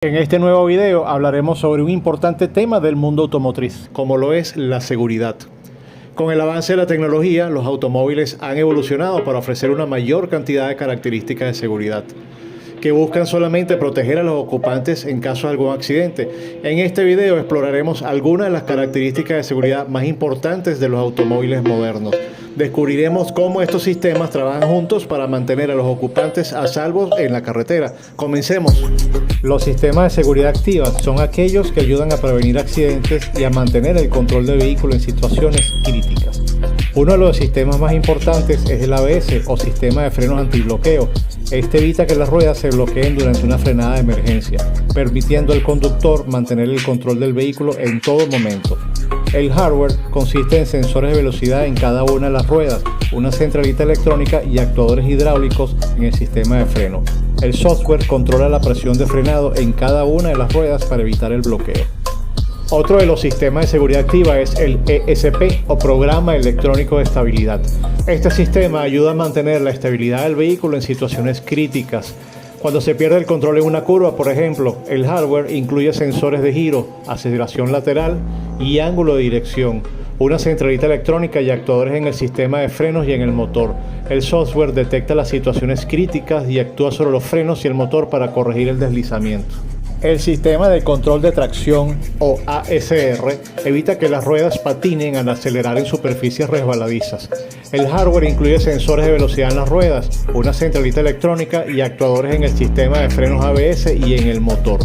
En este nuevo video hablaremos sobre un importante tema del mundo automotriz, como lo es la seguridad. Con el avance de la tecnología, los automóviles han evolucionado para ofrecer una mayor cantidad de características de seguridad, que buscan solamente proteger a los ocupantes en caso de algún accidente. En este video exploraremos algunas de las características de seguridad más importantes de los automóviles modernos. Descubriremos cómo estos sistemas trabajan juntos para mantener a los ocupantes a salvo en la carretera. Comencemos. Los sistemas de seguridad activa son aquellos que ayudan a prevenir accidentes y a mantener el control del vehículo en situaciones críticas. Uno de los sistemas más importantes es el ABS o sistema de frenos antibloqueo. Este evita que las ruedas se bloqueen durante una frenada de emergencia, permitiendo al conductor mantener el control del vehículo en todo momento. El hardware consiste en sensores de velocidad en cada una de las ruedas, una centralita electrónica y actuadores hidráulicos en el sistema de freno. El software controla la presión de frenado en cada una de las ruedas para evitar el bloqueo. Otro de los sistemas de seguridad activa es el ESP o Programa Electrónico de Estabilidad. Este sistema ayuda a mantener la estabilidad del vehículo en situaciones críticas. Cuando se pierde el control en una curva, por ejemplo, el hardware incluye sensores de giro, aceleración lateral y ángulo de dirección, una centralita electrónica y actuadores en el sistema de frenos y en el motor. El software detecta las situaciones críticas y actúa sobre los frenos y el motor para corregir el deslizamiento. El sistema de control de tracción o ASR evita que las ruedas patinen al acelerar en superficies resbaladizas. El hardware incluye sensores de velocidad en las ruedas, una centralita electrónica y actuadores en el sistema de frenos ABS y en el motor.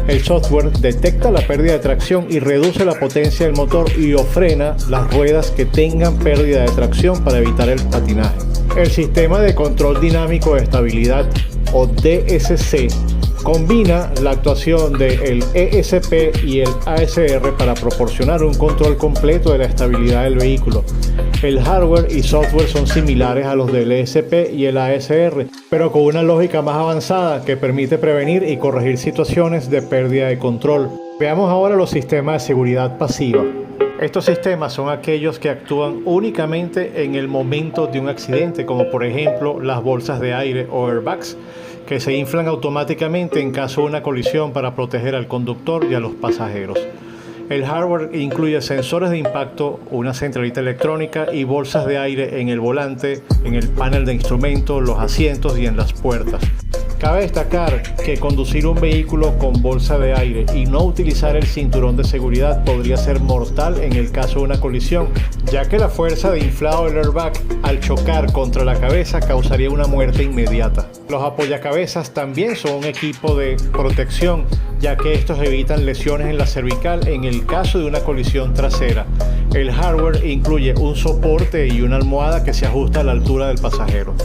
El software detecta la pérdida de tracción y reduce la potencia del motor y o frena las ruedas que tengan pérdida de tracción para evitar el patinaje. El sistema de control dinámico de estabilidad o DSC combina la actuación del ESP y el ASR para proporcionar un control completo de la estabilidad del vehículo. El hardware y software son similares a los del ESP y el ASR, pero con una lógica más avanzada que permite prevenir y corregir situaciones de pérdida de control. Veamos ahora los sistemas de seguridad pasiva. Estos sistemas son aquellos que actúan únicamente en el momento de un accidente, como por ejemplo las bolsas de aire o airbags, que se inflan automáticamente en caso de una colisión para proteger al conductor y a los pasajeros. El hardware incluye sensores de impacto, una centralita electrónica y bolsas de aire en el volante, en el panel de instrumentos, los asientos y en las puertas. Cabe destacar que conducir un vehículo con bolsa de aire y no utilizar el cinturón de seguridad podría ser mortal en el caso de una colisión, ya que la fuerza de inflado del airbag al chocar contra la cabeza causaría una muerte inmediata. Los apoyacabezas también son un equipo de protección, ya que estos evitan lesiones en la cervical en el caso de una colisión trasera. El hardware incluye un soporte y una almohada que se ajusta a la altura del pasajero.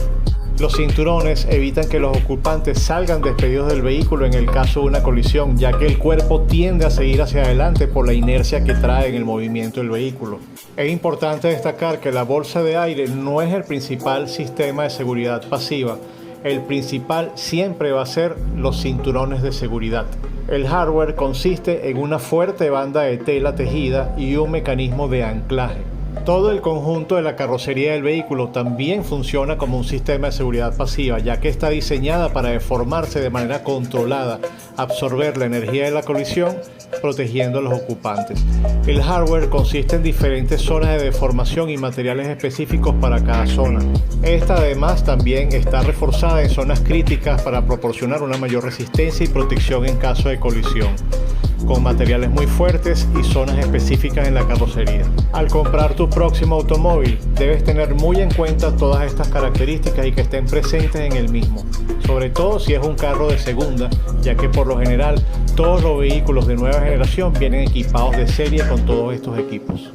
Los cinturones evitan que los ocupantes salgan despedidos del vehículo en el caso de una colisión, ya que el cuerpo tiende a seguir hacia adelante por la inercia que trae en el movimiento del vehículo. Es importante destacar que la bolsa de aire no es el principal sistema de seguridad pasiva. El principal siempre va a ser los cinturones de seguridad. El hardware consiste en una fuerte banda de tela tejida y un mecanismo de anclaje. Todo el conjunto de la carrocería del vehículo también funciona como un sistema de seguridad pasiva, ya que está diseñada para deformarse de manera controlada, absorber la energía de la colisión, protegiendo a los ocupantes. El hardware consiste en diferentes zonas de deformación y materiales específicos para cada zona. Esta además también está reforzada en zonas críticas para proporcionar una mayor resistencia y protección en caso de colisión, con materiales muy fuertes y zonas específicas en la carrocería. Al comprar tu próximo automóvil, debes tener muy en cuenta todas estas características y que estén presentes en el mismo, sobre todo si es un carro de segunda, ya que por lo general todos los vehículos de nueva generación vienen equipados de serie con todos estos equipos.